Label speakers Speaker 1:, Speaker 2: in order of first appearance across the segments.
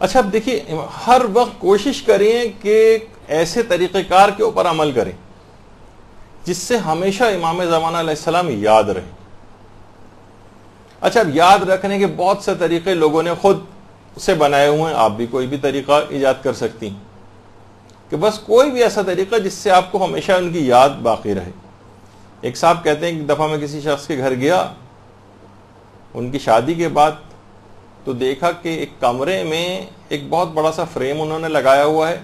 Speaker 1: اچھا اب دیکھیے، ہر وقت کوشش کریں کہ ایسے طریقہ کار کے اوپر عمل کریں جس سے ہمیشہ امام زمانہ علیہ السلام یاد رہے. اچھا اب یاد رکھنے کے بہت سے طریقے لوگوں نے خود سے بنائے ہوئے ہیں، آپ بھی کوئی بھی طریقہ ایجاد کر سکتی ہیں کہ بس کوئی بھی ایسا طریقہ جس سے آپ کو ہمیشہ ان کی یاد باقی رہے. ایک صاحب کہتے ہیں کہ ایک دفعہ میں کسی شخص کے گھر گیا ان کی شادی کے بعد، تو دیکھا کہ ایک کمرے میں ایک بہت بڑا سا فریم انہوں نے لگایا ہوا ہے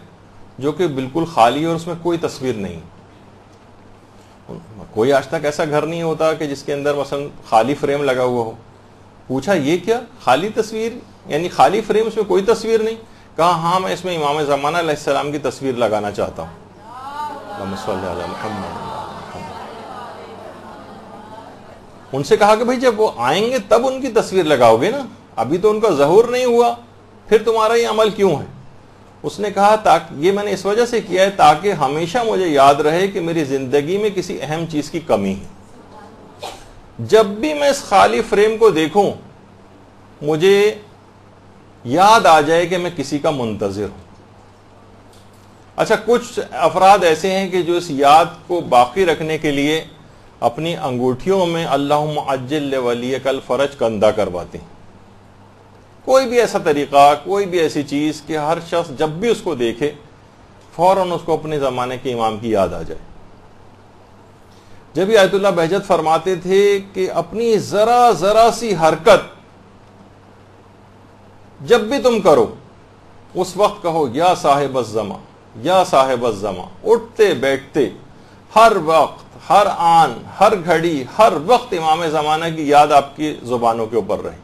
Speaker 1: جو کہ بالکل خالی ہے اور اس میں کوئی تصویر نہیں. کوئی آج تک ایسا گھر نہیں ہوتا کہ جس کے اندر مثلا خالی فریم لگا ہوا ہو. پوچھا یہ کیا خالی تصویر، یعنی خالی فریم، اس میں کوئی تصویر نہیں؟ کہا ہاں میں اس میں امام زمانہ علیہ السلام کی تصویر لگانا چاہتا ہوں. اللہم صلی علی محمد. ان سے کہا کہ بھئی جب وہ آئیں گے تب ان کی تصویر لگاؤ گے نا، ابھی تو ان کا ظہور نہیں ہوا، پھر تمہارا یہ عمل کیوں ہے؟ اس نے کہا یہ میں نے اس وجہ سے کیا ہے تاکہ ہمیشہ مجھے یاد رہے کہ میری زندگی میں کسی اہم چیز کی کمی ہے. جب بھی میں اس خالی فریم کو دیکھوں مجھے یاد آ جائے کہ میں کسی کا منتظر ہوں. اچھا کچھ افراد ایسے ہیں کہ جو اس یاد کو باقی رکھنے کے لیے اپنی انگوٹھیوں میں اللہم عجل لولیک الفرج کندہ کرواتے ہیں. کوئی بھی ایسا طریقہ، کوئی بھی ایسی چیز کہ ہر شخص جب بھی اس کو دیکھے فوراً اس کو اپنے زمانے کے امام کی یاد آ جائے. جب آیت اللہ بہجت فرماتے تھے کہ اپنی ذرا ذرا سی حرکت جب بھی تم کرو اس وقت کہو یا صاحب الزمان یا صاحب الزمان، اٹھتے بیٹھتے ہر وقت، ہر آن، ہر گھڑی، ہر وقت امام زمانہ کی یاد آپ کی زبانوں کے اوپر رہے.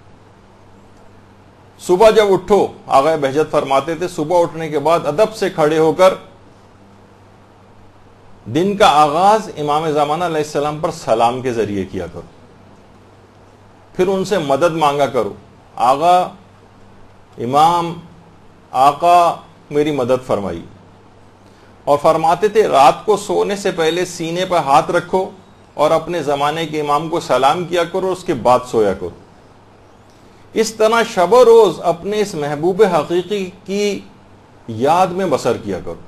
Speaker 1: صبح جب اٹھو، آغا بہجت فرماتے تھے صبح اٹھنے کے بعد ادب سے کھڑے ہو کر دن کا آغاز امام زمانہ علیہ السلام پر سلام کے ذریعے کیا کرو، پھر ان سے مدد مانگا کرو. آغا، امام، آقا میری مدد فرمائی. اور فرماتے تھے رات کو سونے سے پہلے سینے پر ہاتھ رکھو اور اپنے زمانے کے امام کو سلام کیا کرو، اس کے بعد سویا کرو. اس طرح شب و روز اپنے اس محبوب حقیقی کی یاد میں بسر کیا کرو.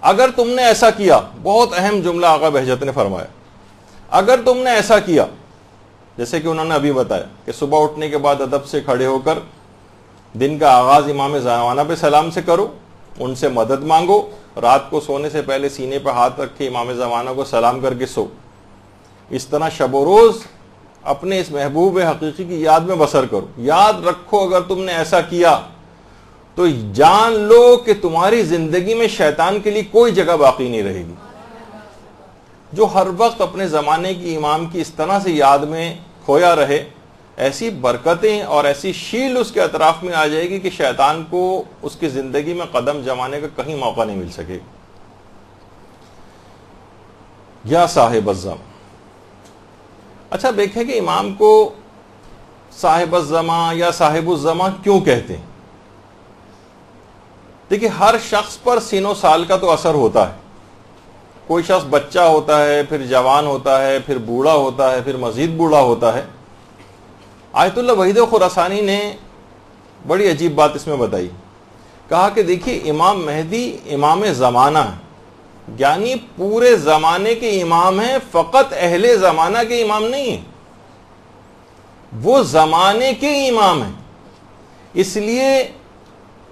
Speaker 1: اگر تم نے ایسا کیا، بہت اہم جملہ آقا بہجت نے فرمایا، اگر تم نے ایسا کیا جیسے کہ انہوں نے ابھی بتایا کہ صبح اٹھنے کے بعد ادب سے کھڑے ہو کر دن کا آغاز امام زمانہ پہ سلام سے کرو، ان سے مدد مانگو، رات کو سونے سے پہلے سینے پہ ہاتھ رکھ کے امام زمانہ کو سلام کر کے سو. اس طرح شب و روز اپنے اس محبوب حقیقی کی یاد میں بسر کرو. یاد رکھو اگر تم نے ایسا کیا تو جان لو کہ تمہاری زندگی میں شیطان کے لیے کوئی جگہ باقی نہیں رہے گی. جو ہر وقت اپنے زمانے کی امام کی اس طرح سے یاد میں کھویا رہے، ایسی برکتیں اور ایسی شیل اس کے اطراف میں آ جائے گی کہ شیطان کو اس کی زندگی میں قدم جمانے کا کہیں موقع نہیں مل سکے. یا صاحب الزمان. اچھا دیکھیں کہ امام کو صاحب الزمان یا صاحب الزمان کیوں کہتے ہیں؟ دیکھیں ہر شخص پر سین و سال کا تو اثر ہوتا ہے. کوئی شخص بچہ ہوتا ہے، پھر جوان ہوتا ہے، پھر بوڑھا ہوتا ہے، پھر مزید بوڑھا ہوتا ہے. آیت اللہ وحید خراسانی نے بڑی عجیب بات اس میں بتائی. کہا کہ دیکھیے امام مہدی امام زمانہ ہے، یعنی پورے زمانے کے امام ہیں، فقط اہل زمانہ کے امام نہیں ہیں، وہ زمانے کے امام ہیں. اس لیے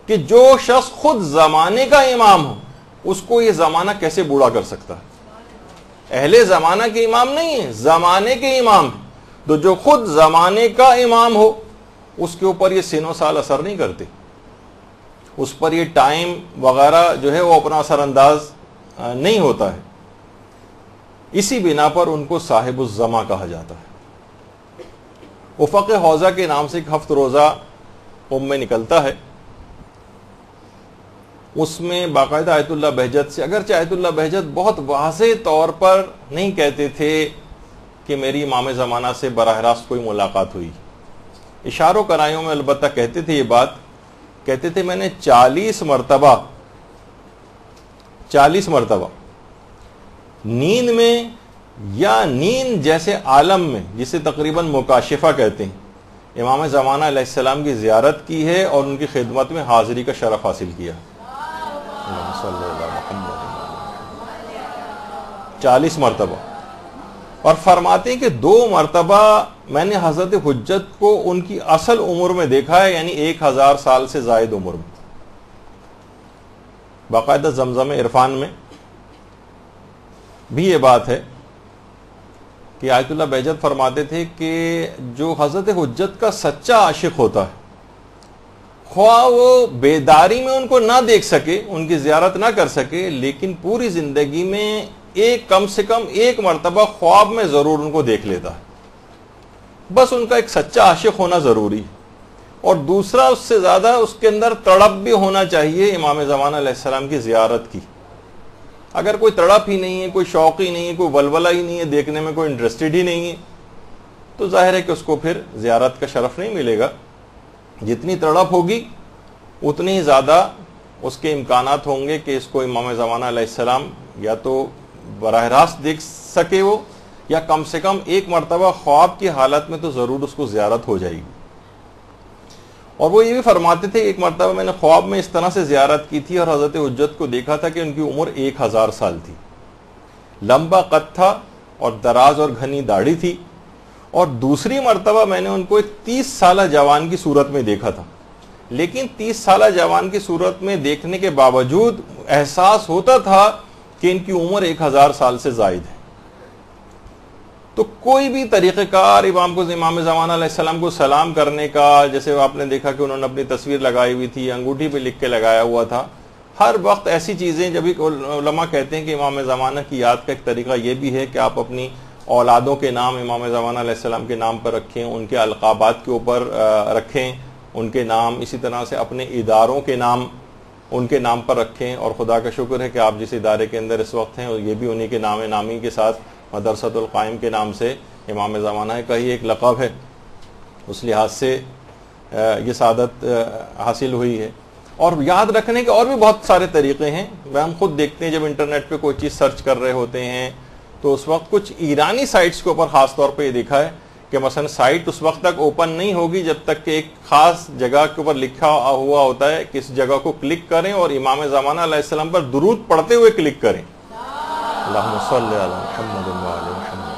Speaker 1: کہ جو شخص خود زمانے کا امام ہو اس کو یہ زمانہ کیسے بوڑھا کر سکتا ہے؟ اہل زمانہ کے امام نہیں ہیں، زمانے کے امام ہیں. تو جو خود زمانے کا امام ہو اس کے اوپر یہ سین و سال اثر نہیں کرتے، اس پر یہ ٹائم وغیرہ جو ہے وہ اپنا اثر انداز نہیں ہوتا ہے. اسی بنا پر ان کو صاحب الزما کہا جاتا ہے. افق حوضہ کے نام سے ایک ہفت روزہ میں نکلتا ہے، اس میں باقاعدہ آیت اللہ بہجت سے، اگرچہ آیت اللہ بہجت بہت واضح طور پر نہیں کہتے تھے کہ میری امام زمانہ سے براہ راست کوئی ملاقات ہوئی، اشاروں کرایوں میں البتہ کہتے تھے یہ بات. کہتے تھے میں نے 40 مرتبہ نیند میں یا نیند جیسے عالم میں، جسے تقریباً مکاشفہ کہتے ہیں، امام زمانہ علیہ السلام کی زیارت کی ہے اور ان کی خدمت میں حاضری کا شرف حاصل کیا. 40 مرتبہ. اور فرماتے ہیں کہ 2 مرتبہ میں نے حضرت حجت کو ان کی اصل عمر میں دیکھا ہے، یعنی 1000 سال سے زائد عمر میں. باقاعدہ زمزم عرفان میں بھی یہ بات ہے کہ آیت اللہ بہجت فرماتے تھے کہ جو حضرت حجت کا سچا عاشق ہوتا ہے، خواہ وہ بیداری میں ان کو نہ دیکھ سکے، ان کی زیارت نہ کر سکے، لیکن پوری زندگی میں کم سے کم 1 مرتبہ خواب میں ضرور ان کو دیکھ لیتا ہے. بس ان کا ایک سچا عاشق ہونا ضروری ہے. اور دوسرا اس سے زیادہ اس کے اندر تڑپ بھی ہونا چاہیے امام زمانہ علیہ السلام کی زیارت کی. اگر کوئی تڑپ ہی نہیں ہے، کوئی شوق ہی نہیں ہے، کوئی ولولہ ہی نہیں ہے، دیکھنے میں کوئی انٹرسٹڈ ہی نہیں ہے، تو ظاہر ہے کہ اس کو پھر زیارت کا شرف نہیں ملے گا. جتنی تڑپ ہوگی اتنی ہی زیادہ اس کے امکانات ہوں گے کہ اس کو امام زمانہ علیہ السلام یا تو براہ راست دیکھ سکے وہ، یا کم سے کم 1 مرتبہ خواب کی حالت میں تو ضرور اس کو زیارت ہو جائے گی. اور وہ یہ بھی فرماتے تھے 1 مرتبہ میں نے خواب میں اس طرح سے زیارت کی تھی اور حضرت حجت کو دیکھا تھا کہ ان کی عمر 1000 سال تھی، لمبا قد تھا اور دراز اور گھنی داڑھی تھی. اور دوسری مرتبہ میں نے ان کو ایک 30 سالہ جوان کی صورت میں دیکھا تھا، لیکن 30 سالہ جوان کی صورت میں دیکھنے کے باوجود احساس ہوتا تھا کہ ان کی عمر 1000 سال سے زائد ہے. تو کوئی بھی طریقہ کار امام زمانہ علیہ السلام کو سلام کرنے کا، جیسے آپ نے دیکھا کہ انہوں نے اپنی تصویر لگائی ہوئی تھی، انگوٹھی پہ لکھ کے لگایا ہوا تھا، ہر وقت ایسی چیزیں. جب علماء کہتے ہیں کہ امام زمانہ کی یاد کا ایک طریقہ یہ بھی ہے کہ آپ اپنی اولادوں کے نام امام زمانہ علیہ السلام کے نام پر رکھیں، ان کے القابات کے اوپر رکھیں ان کے نام، اسی طرح سے اپنے اداروں کے نام ان کے نام پر رکھیں. اور خدا کا شکر ہے کہ آپ جس ادارے کے اندر اس وقت ہیں یہ بھی انہی کے نام نامی کے ساتھ مدرسۃ القائم کے نام سے امام زمانہ کا ہی ایک لقب ہے. اس لحاظ سے یہ سعادت حاصل ہوئی ہے. اور یاد رکھنے کے اور بھی بہت سارے طریقے ہیں. ہم خود دیکھتے ہیں جب انٹرنیٹ پہ کوئی چیز سرچ کر رہے ہوتے ہیں تو اس وقت کچھ ایرانی سائٹس کے اوپر خاص طور پہ یہ دیکھا ہے کہ مثلا سائٹ اس وقت تک اوپن نہیں ہوگی جب تک کہ ایک خاص جگہ کے اوپر لکھا ہوا ہوتا ہے کہ اس جگہ کو کلک کریں اور امام زمانہ علیہ السلام پر درود پڑھتے ہوئے کلک کریں. اللہم صلی علی محمد و علی محمد.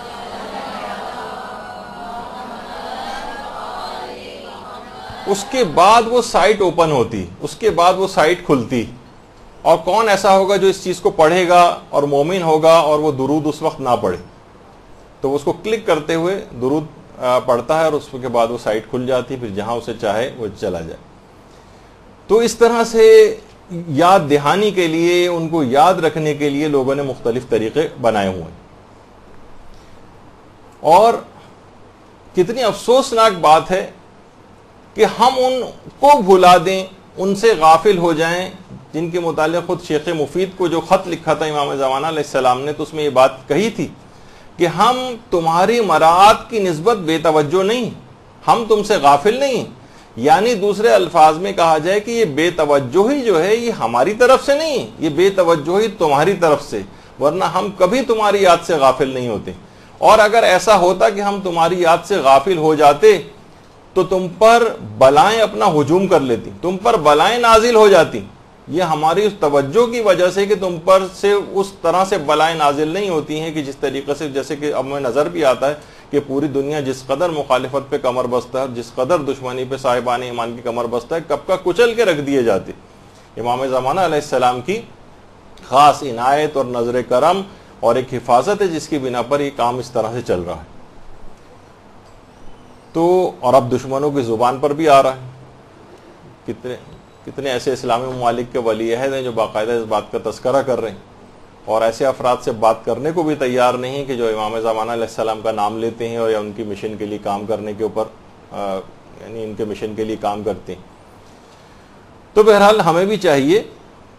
Speaker 1: اس کے بعد وہ سائٹ اوپن ہوتی، اس کے بعد وہ سائٹ کھلتی. اور کون ایسا ہوگا جو اس چیز کو پڑھے گا اور مومن ہوگا اور وہ درود اس وقت نہ پڑھے؟ تو اس کو کلک کرتے ہوئے درود پڑھتا ہے اور اس کے بعد وہ سائٹ کھل جاتی، پھر جہاں اسے چاہے وہ چلا جائے. تو اس طرح سے یاد دہانی کے لیے، ان کو یاد رکھنے کے لیے لوگوں نے مختلف طریقے بنائے ہوئے ہیں. اور کتنی افسوسناک بات ہے کہ ہم ان کو بھلا دیں، ان سے غافل ہو جائیں جن کے متعلق خود شیخ مفید کو جو خط لکھا تھا امام زمانہ علیہ السلام نے، تو اس میں یہ بات کہی تھی کہ ہم تمہاری مراعات کی نسبت بے توجہ نہیں، ہم تم سے غافل نہیں. یعنی دوسرے الفاظ میں کہا جائے کہ یہ بے توجہی جو ہے یہ ہماری طرف سے نہیں، یہ بے توجہی تمہاری طرف سے، ورنہ ہم کبھی تمہاری یاد سے غافل نہیں ہوتے. اور اگر ایسا ہوتا کہ ہم تمہاری یاد سے غافل ہو جاتے تو تم پر بلائیں اپنا ہجوم کر لیتی، تم پر بلائیں نازل ہو جاتی. یہ ہماری اس توجہ کی وجہ سے کہ تم پر سے اس طرح سے بلائیں نازل نہیں ہوتی ہیں کہ جس طریقے سے، جیسے کہ اب میں نظر بھی آتا ہے کہ پوری دنیا جس قدر مخالفت پہ کمر بستہ ہے، جس قدر دشمنی پہ صاحبان ایمان کی کمر بستہ ہے، کب کا کچل کے رکھ دیے جاتے. امام زمانہ علیہ السلام کی خاص عنایت اور نظر کرم اور ایک حفاظت ہے جس کی بنا پر یہ کام اس طرح سے چل رہا ہے. تو اور اب دشمنوں کی زبان پر بھی آ رہا ہے. کتنے ایسے اسلامی ممالک کے ولی عہد ہیں جو باقاعدہ اس بات کا تذکرہ کر رہے ہیں اور ایسے افراد سے بات کرنے کو بھی تیار نہیں کہ جو امام زمانہ علیہ السلام کا نام لیتے ہیں اور یا ان کی مشن کے لیے کام کرنے کے اوپر یعنی ان کے مشن کے لیے کام کرتے ہیں. تو بہرحال ہمیں بھی چاہیے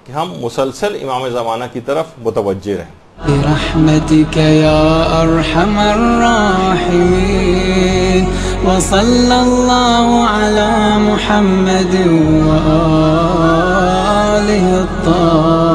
Speaker 1: کہ ہم مسلسل امام زمانہ کی طرف متوجہ رہیں.
Speaker 2: برحمتك يا أرحم الراحمين وصلى الله على محمد وآله الطاهرين.